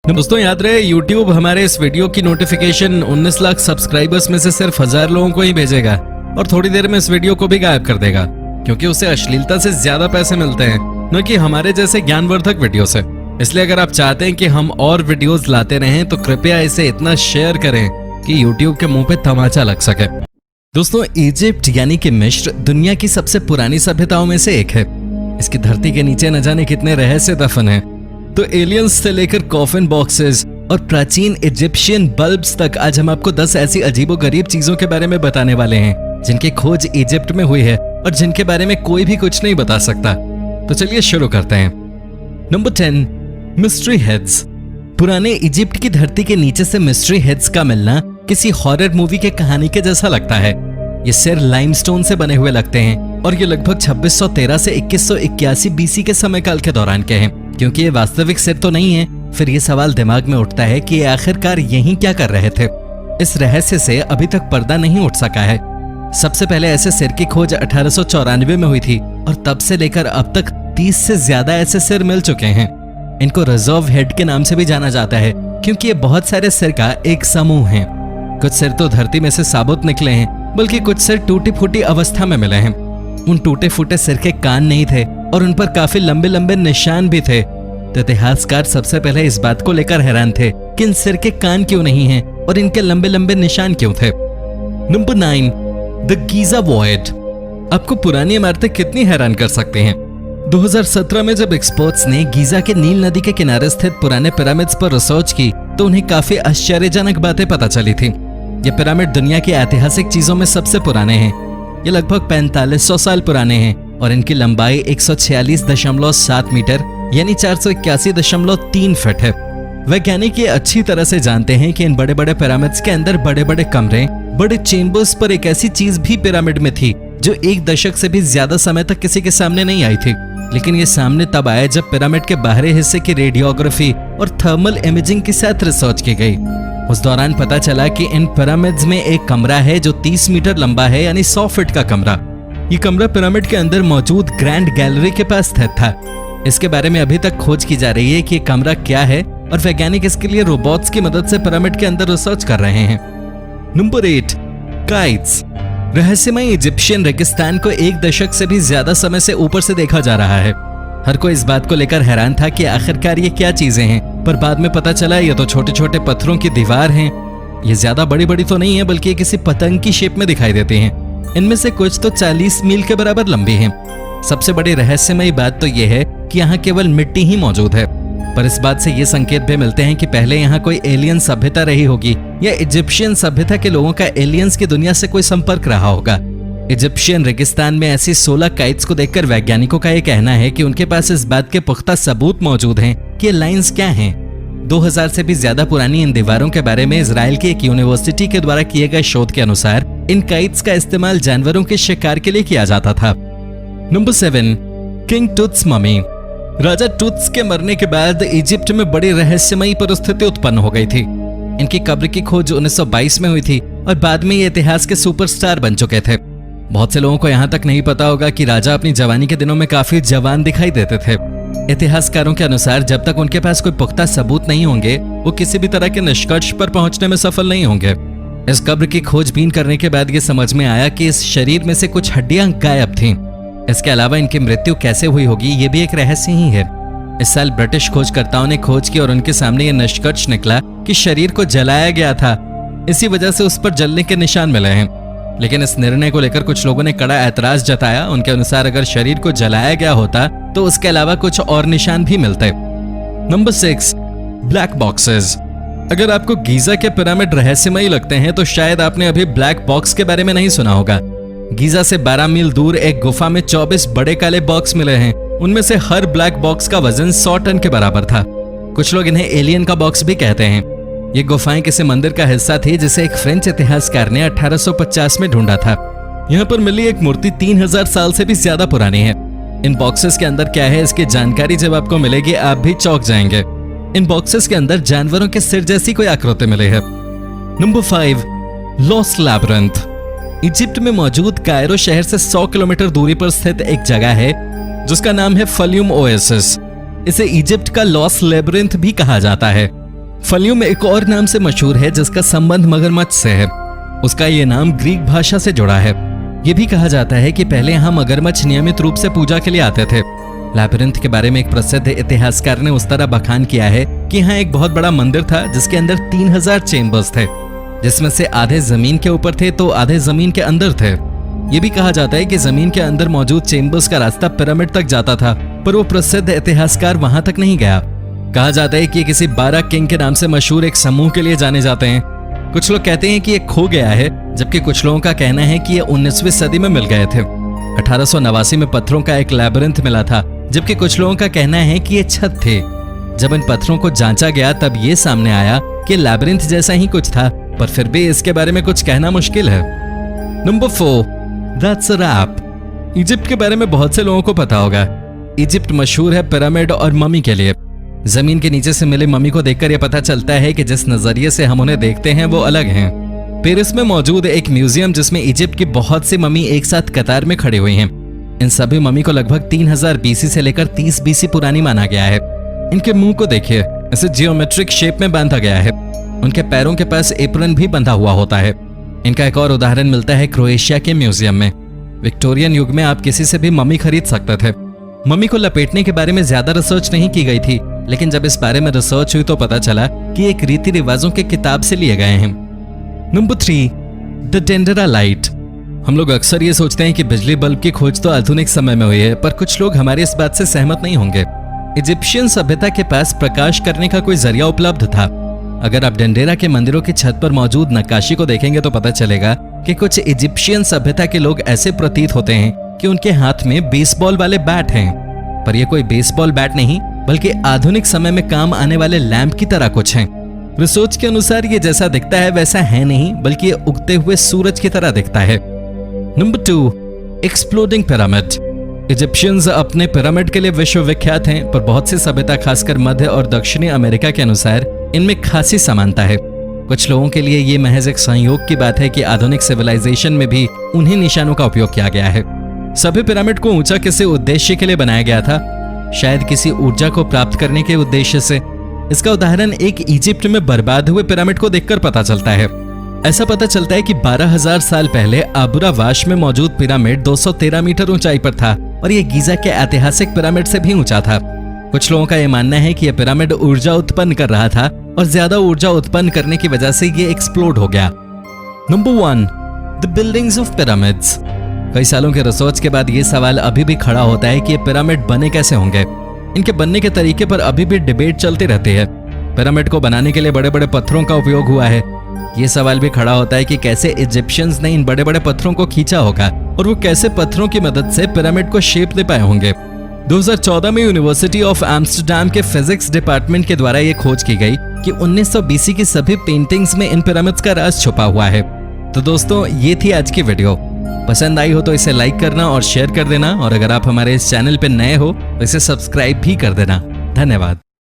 दोस्तों याद रहे, YouTube हमारे इस वीडियो की नोटिफिकेशन 19 लाख सब्सक्राइबर्स में से सिर्फ 1000 लोगों को ही भेजेगा और थोड़ी देर में इस वीडियो को भी गायब कर देगा, क्योंकि उसे अश्लीलता से ज्यादा पैसे मिलते हैं, न कि हमारे जैसे ज्ञानवर्धक वीडियो से। इसलिए अगर आप चाहते हैं कि हम और वीडियोस लाते रहें तो कृपया इसे इतना शेयर करें कि YouTube के मुंह पे तमाचा लग सके। दोस्तों, इजिप्ट यानी कि मिस्र दुनिया की सबसे पुरानी सभ्यताओं में से एक है। इसकी धरती के नीचे न जाने कितने रहस्य दफन हैं। तो एलियंस से लेकर कॉफिन बॉक्सेस और प्राचीन इजिप्शियन बल्ब्स तक आज हम आपको 10 ऐसी अजीबोगरीब चीजों के बारे में बताने वाले हैं जिनकी खोज इजिप्ट में हुई है और जिनके बारे में कोई भी कुछ नहीं बता सकता। तो चलिए शुरू करते हैं। Number 10, mystery heads. पुराने इजिप्ट की धरती के नीचे से मिस्ट्री हेड्स का मिलना किसी हॉरर मूवी के कहानी के जैसा लगता है। ये सिर लाइमस्टोन से बने हुए लगते हैं और ये लगभग 2613 से 2181 बीसी के समय काल के दौरान के हैं। क्योंकि ये वास्तविक सिर तो नहीं है, फिर ये सवाल दिमाग में उठता है कि ये आखिरकार यहीं क्या कर रहे थे। इस रहस्य से अभी तक पर्दा नहीं उठ सका है। सबसे पहले ऐसे सिर की खोज 1894 में हुई थी और तब से लेकर अब तक 30 से ज्यादा ऐसे सिर मिल चुके हैं। इनको रिजर्व हेड के नाम से भी जाना जाता है क्योंकि ये बहुत सारे सिर का एक समूह है। कुछ सिर तो धरती में से साबुत निकले हैं, बल्कि कुछ सिर टूटी फूटी अवस्था में मिले हैं। उन टूटे फूटे सिर के कान नहीं थे और उन पर काफी लंबे लंबे निशान भी थे। तो इतिहासकार सबसे पहले इस बात को लेकर हैरान थे कि इन सिर के कान क्यों नहीं हैं और इनके लंबे लंबे निशान क्यों थे। Number 9, the Giza void. आपको पुरानी इमारतें कितनी हैरान कर सकते हैं। 2017 में जब एक्सपर्ट्स ने गीजा के नील नदी के किनारे स्थित पुराने पिरामिड्स पर रिसर्च की तो उन्हें काफी आश्चर्यजनक बातें पता चली थी। ये पिरामिड दुनिया की ऐतिहासिक चीजों में सबसे पुराने हैं। ये लगभग 4500 साल पुराने हैं और इनकी लंबाई 146.7 मीटर यानी 481.3 फीट है। वैज्ञानिक ये अच्छी तरह से जानते हैं कि इन बड़े बड़े पिरामिड्स के अंदर बड़े बड़े कमरे, बड़े चेम्बर्स पर एक ऐसी चीज भी पिरामिड में थी जो 1 दशक से भी ज्यादा समय तक किसी के सामने नहीं आई थी। लेकिन ये सामने तब आया जब पिरामिड के बाहरी हिस्से की रेडियोग्राफी और थर्मल इमेजिंग के साथ रिसर्च की गई। उस दौरान पता चला कि इन पिरामिड्स में एक कमरा है जो 30 मीटर लंबा है यानी 100 फीट का कमरा। ये कमरा पिरामिड के अंदर मौजूद ग्रैंड गैलरी के पास स्थित था। इसके बारे में अभी तक खोज की जा रही है कि ये कमरा क्या है और वैज्ञानिक इसके लिए रोबोट्स की मदद से पिरामिड के अंदर रिसर्च कर रहे हैं। Number 8, kites. रहस्यमय इजिप्शियन रेगिस्तान को 1 दशक से भी ज्यादा समय से ऊपर से देखा जा रहा है। हर कोई इस बात को लेकर हैरान था कि आखिरकार ये क्या चीजें हैं, पर बाद में पता चला ये तो छोटे छोटे पत्थरों की दीवार हैं। ये ज्यादा बड़ी बड़ी तो नहीं है, बल्कि किसी पतंग की शेप में दिखाई देती हैं। इनमें से कुछ तो 40 मील के बराबर लंबी हैं। सबसे बड़ी रहस्यमयी बात तो यह है कि यहाँ केवल मिट्टी ही मौजूद है, पर इस बात से ये संकेत भी मिलते हैं कि पहले यहाँ कोई एलियन सभ्यता रही होगी या इजिप्शियन सभ्यता के लोगों का एलियंस की दुनिया से कोई संपर्क रहा होगा। इजिप्शियन रेगिस्तान में ऐसी 16 काइट्स को देखकर वैज्ञानिकों का यह कहना है कि उनके पास इस बात के पुख्ता सबूत मौजूद हैं कि ये लाइंस क्या हैं। 2000 से भी ज्यादा पुरानी इन दीवारों के बारे में इजराइल की एक यूनिवर्सिटी के द्वारा किए गए शोध के अनुसार इन काइट्स का इस्तेमाल जानवरों के शिकार के लिए किया जाता था। Number 7, King Tut's mummy. राजा टुट्स के मरने के बाद इजिप्ट में बड़ी रहस्यमयी परिस्थिति उत्पन्न हो गई थी। इनकी कब्र की खोज 1922 में हुई थी और बाद में ये इतिहास के सुपरस्टार बन चुके थे। बहुत से लोगों को यहाँ तक नहीं पता होगा कि राजा अपनी जवानी के दिनों में काफी जवान दिखाई देते थे। इतिहासकारों के अनुसार जब तक उनके पास कोई पुख्ता सबूत नहीं होंगे वो किसी भी तरह के निष्कर्ष पर पहुंचने में सफल नहीं होंगे। इस कब्र की खोजबीन करने के बाद ये समझ में आया कि इस शरीर में से कुछ हड्डियां गायब थीं। इसके अलावा इनकी मृत्यु कैसे हुई होगी ये भी एक रहस्य ही है। इस साल ब्रिटिश खोजकर्ताओं ने खोज की और उनके सामने ये निष्कर्ष निकला कि शरीर को जलाया गया था। इसी वजह से उस पर जलने के निशान मिले हैं। लेकिन इस निर्णय को लेकर कुछ लोगों ने कड़ा ऐतराज जताया। उनके अनुसार अगर शरीर को जलाया गया होता तो उसके अलावा कुछ और निशान भी मिलते। Number 6, black boxes. अगर आपको गीजा के पिरामिड रहस्यमयी लगते हैं तो शायद आपने अभी ब्लैक बॉक्स के बारे में नहीं सुना होगा। गीजा से 12 मील दूर एक गुफा में 24 बड़े काले बॉक्स मिले हैं। उनमें से हर ब्लैक बॉक्स का वजन 100 टन के बराबर था। कुछ लोग इन्हें एलियन का बॉक्स भी कहते हैं। ये गुफाएं किसी मंदिर का हिस्सा थी जिसे एक फ्रेंच इतिहासकार ने 1850 में ढूंढा था। यहाँ पर मिली एक मूर्ति 3000 साल से भी ज्यादा पुरानी है। इन बॉक्सेस के अंदर क्या है इसकी जानकारी जब आपको मिलेगी आप भी चौंक जाएंगे। इन बॉक्सेस के अंदर जानवरों के सिर जैसी कोई आकृति मिली है। Number 5, lost labyrinth. इजिप्ट में मौजूद कायरो शहर से 100 किलोमीटर दूरी पर स्थित एक जगह है जिसका नाम है फल्यूम ओएसिस। इसे इजिप्ट का लॉस्ट लैबिरिंथ भी कहा जाता है। फलियों में एक और नाम से मशहूर है जिसका संबंध मगरमच्छ से है। उसका ये नाम ग्रीक भाषा से जुड़ा है। ये भी कहा जाता है कि पहले यहाँ मगरमच्छ नियमित रूप से पूजा के लिए आते थे। लैबिरिंथ के बारे में एक प्रसिद्ध इतिहासकार ने उस तरह बखान किया है कि यहाँ एक बहुत बड़ा मंदिर था जिसके अंदर 3000 चेम्बर्स थे, जिसमें से आधे जमीन के ऊपर थे तो आधे जमीन के अंदर थे। ये भी कहा जाता है कि जमीन के अंदर मौजूद चेम्बर्स का रास्ता पिरामिड तक जाता था, पर वो प्रसिद्ध इतिहासकार वहां तक नहीं गया। कहा जाता है कि किसी 12 किंग के नाम से मशहूर एक समूह के लिए जाने जाते हैं। कुछ लोग कहते हैं कि ये खो गया है, जबकि कुछ लोगों का कहना है कि ये 19वीं सदी में मिल गए थे। 1889 में पत्थरों का एक लैबिरिंथ मिला था, जबकि कुछ लोगों का कहना है कि ये छत थे। जब इन पत्थरों को जांचा गया तब ये सामने आया कि लैबिरिंथ जैसा ही कुछ था, पर फिर भी इसके बारे में कुछ कहना मुश्किल है। Number 4, that's a wrap. Egypt के बारे में बहुत से लोगों को पता होगा। इजिप्ट मशहूर है पिरामिड और मम्मी के लिए। जमीन के नीचे से मिले मम्मी को देखकर यह पता चलता है कि जिस नजरिए से हम उन्हें देखते हैं वो अलग हैं। पेरिस में मौजूद एक म्यूजियम जिसमें इजिप्ट की बहुत सी मम्मी एक साथ कतार में खड़ी हुई हैं। इन सभी मम्मी को लगभग 3000 बीसी से लेकर 30 बीसी पुरानी माना गया है। इनके मुंह को देखिए, इसे जियोमेट्रिक शेप में बांधा गया है। उनके पैरों के पास एप्रन भी बंधा हुआ होता है। इनका एक और उदाहरण मिलता है क्रोएशिया के म्यूजियम में। विक्टोरियन युग में आप किसी से भी मम्मी खरीद सकते थे। मम्मी को लपेटने के बारे में ज्यादा रिसर्च नहीं की गई थी, लेकिन जब इस बारे में रिसर्च हुई तो पता चला कि एक रीति रिवाजों के किताब से लिए गए हैं। Number 3, the Dendera light. हम लोग अक्सर ये सोचते हैं कि बिजली बल्ब की खोज तो आधुनिक समय में हुई है, पर कुछ लोग हमारी इस बात से सहमत नहीं होंगे। इजिप्शियन सभ्यता के पास प्रकाश करने का कोई जरिया उपलब्ध था। अगर आप डेंडेरा के मंदिरों की छत पर मौजूद नक्काशी को देखेंगे तो पता चलेगा कि कुछ इजिप्शियन सभ्यता के लोग ऐसे प्रतीत होते हैं कि उनके हाथ में बेसबॉल वाले बैट हैं, पर यह कोई बेसबॉल बैट नहीं बल्कि आधुनिक समय में काम आने वाले लैंप की तरह कुछ हैं। रिसर्च के अनुसार ये जैसा दिखता है वैसा है नहीं, बल्कि ये उगते हुए सूरज की तरह दिखता है। Number 2, exploding pyramid. इजिप्शियंस अपने पिरामिड के लिए विश्वविख्यात हैं, पर बहुत सी सभ्यता खासकर मध्य और दक्षिणी अमेरिका के अनुसार इनमें खासी समानता है। कुछ लोगों के लिए ये महज एक संयोग की बात है कि आधुनिक सिविलाइजेशन में भी उन्हीं निशानों का उपयोग किया गया है। सभी पिरामिड को ऊंचा किसी उद्देश्य के लिए बनाया गया था, शायद किसी ऊर्जा को प्राप्त करने के उद्देश्य से। इसका उदाहरण एक इजिप्ट में बर्बाद हुए पिरामिड को देखकर पता चलता है। ऐसा पता चलता है कि 12000 साल पहले आबुरावाश में मौजूद पिरामिड 213 मीटर ऊंचाई पर था और यह गीजा के ऐतिहासिक पिरामिड से भी ऊंचा था। कुछ लोगों का यह मानना है कि यह पिरामिड ऊर्जा उत्पन्न कर रहा था और ज्यादा ऊर्जा उत्पन्न करने की वजह से यह एक्सप्लोड हो गया। Number 1, the buildings of pyramids. कई सालों के रिसर्च के बाद यह सवाल अभी भी खड़ा होता है कि ये पिरामिड बने कैसे होंगे। इनके बनने के तरीके पर अभी भी डिबेट चलती रहती है। पिरामिड को बनाने के लिए बड़े बड़े पत्थरों का उपयोग हुआ है। ये सवाल भी खड़ा होता है कि कैसे इजिप्शियंस ने इन बड़े बड़े पत्थरों को खींचा होगा और वो कैसे पत्थरों की मदद से पिरामिड को शेप दे पाए होंगे। 2014 में यूनिवर्सिटी ऑफ एम्स्टरडैम के फिजिक्स डिपार्टमेंट के द्वारा यह खोज की गई कि 1900 बीसी की सभी पेंटिंग्स में इन पिरामिड्स का राज छुपा हुआ है। तो दोस्तों, ये थी आज की वीडियो। पसंद आई हो तो इसे लाइक करना और शेयर कर देना, और अगर आप हमारे इस चैनल पे नए हो तो इसे सब्सक्राइब भी कर देना। धन्यवाद।